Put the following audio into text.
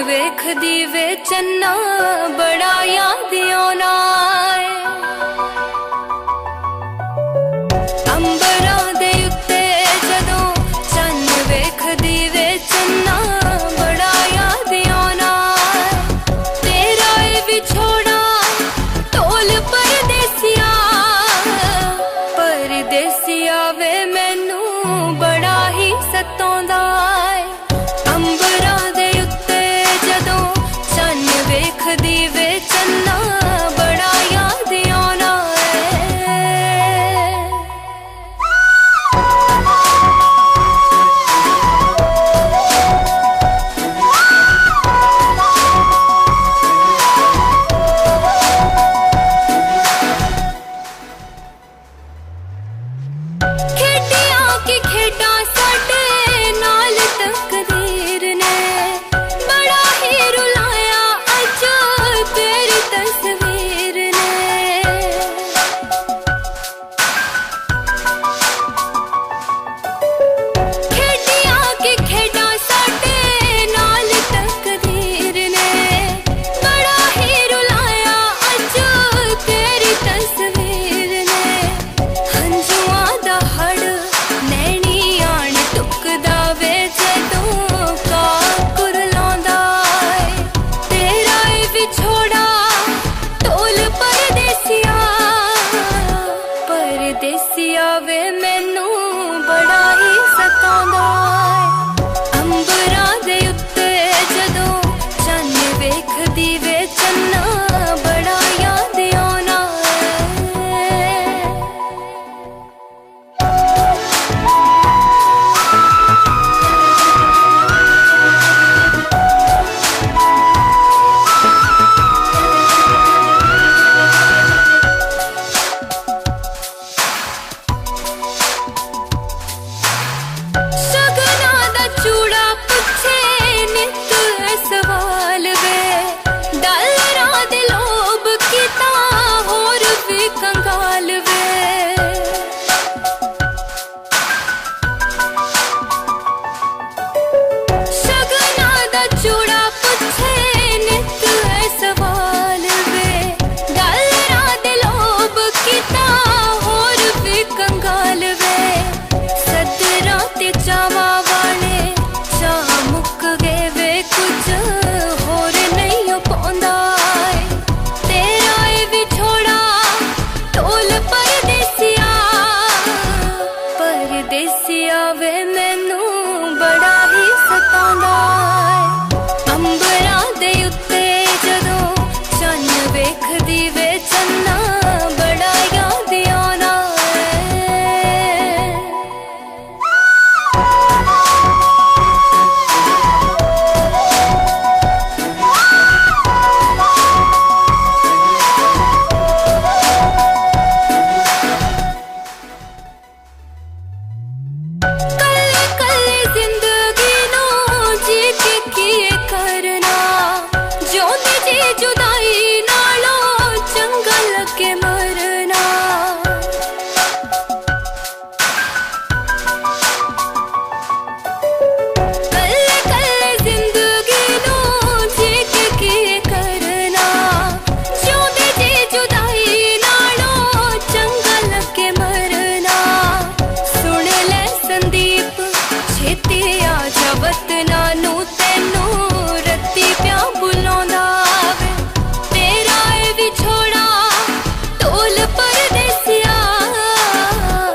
ਵੇਖਦੀ ਵੇ ਚੰਨਾ ਬੜਾ ਯਾਦ ਆਉਣਾ ਏ। ਅੰਬਰਾਂ ਦੇ ਉੱਤੇ ਜਦੋਂ ਚੰਨ ਵੇਖਦੀ ਵੇ ਚੰਨਾ ਬੜਾ ਯਾਦ ਆਉਣਾ ਏ। ਤੇਰਾ ਏ ਵਿਛੋੜਾ ਢੋਲ ਪਰਦੇਸੀਆ ਪਰਦੇਸੀਆ ਵੇ ਮੈਨੂੰ ਬੜਾ ਹੀ ਸਤਾਉਂਦਾ ਏ। ਅੰਬਰਾਂ ਦੇ ਉੱਤੇ ਜਦੋਂ ਚੰਨ ਵੇਖਦੀ ਵੇ ਚੰਨਾ ਬੜਾ ਯਾਦ ਆਉਣਾ ਖੇਡਿਆ ਕਿ ਖੇਡਾਂ ਸਾਡੇ ਨਾਲ ਤਕਦੀਰ ਨੇ ਬੜਾ ਹੀ ਰੁਲਾਇਆ ਅੱਜ ਤੇਰੀ ਤਸਵੀਰ ਨੇ। ਖੇਡਿਆ ਕਿ ਖੇਡਾਂ ਸਾਡੇ ਨਾਲ ਤਕਦੀਰ ਨੇ ਬੜਾ ਹੀ ਰੁਲਾਇਆ ਅੱਜ ਤੇਰੀ ਤਸਵੀਰ ਨੇ। ਹੰਝੂਆਂ ਦਾ ਹੜ ਨੈਣੀ ਆਣ ਟੁੱਕਦਾ ਵੇ ਜਦੋਂ ਕਾਕੁਰ ਲਾਉਂਦਾ ਏ। ਤੇਰਾ ਏ ਵਿਛੋੜਾ ਢੋਲ ਪਰਦੇਸੀਆ ਪਰਦੇਸੀਆ ਵੇ ਮੈਨੂੰ ਬੜਾ ਹੀ ਸਤਾਉਂਦਾ ਏ। ਅੰਬਰਾਂ ਦੇ ਉੱਤੇ ਜਦੋਂ ਚੰਨ ਵੇਖਦੀ ਵੇ ਚੰਨਾ ਬੜਾ ਯਾਦ ਆਉਣਾ ਏ। ਸ਼ਗਨਾਂ ਦਾ ਚੂੜਾ ਪੁੱਛੇ ਨਿੱਤ ਇਹ ਸਵਾਲ ਵੇ ਡਾਲਰਾਂ ਦੇ ਲੋਭ ਕੀਤਾ ਹੋਰ ਵੀ ਕੰਗਾਲ ਵੇ। ਸ਼ਗਨਾਂ ਦਾ ਚੂੜਾ ਪੁੱਛੇ ਨਿੱਤ ਇਹ ਸਵਾਲ ਵੇ ਡਾਲਰਾਂ ਦੇ ਲੋਭ ਕੀਤਾ ਹੋਰ ਵੀ ਕੰਗਾਲ ਵੇ। ਸੱਦਰਾਂ ਤੇ ਚਾਵਾਂ ਵਾਲੇ ਚਾਹ ਮੁੱਕ ਗਏ ਵੇ ਕੁਝ ਹੋਰ ਨਹੀਂ ਉਹ ਪਾਉਂਦਾ ਏ। ਤੇਰਾ ਏ ਵਿਛੋੜਾ ਢੋਲ ਪਰਦੇਸੀਆ ਪਰਦੇਸੀਆ ਵੇ ਮੈਨੂੰ ਬੜਾ ਹੀ ਸਤਾਉਂਦਾ ਏ। ਅੰਬਰਾਂ ਦੇ ਉੱਤੇ ਜਦੋਂ ਚੰਨ ਵੇਖਦੀ ਵੇ ਚੰਨਾ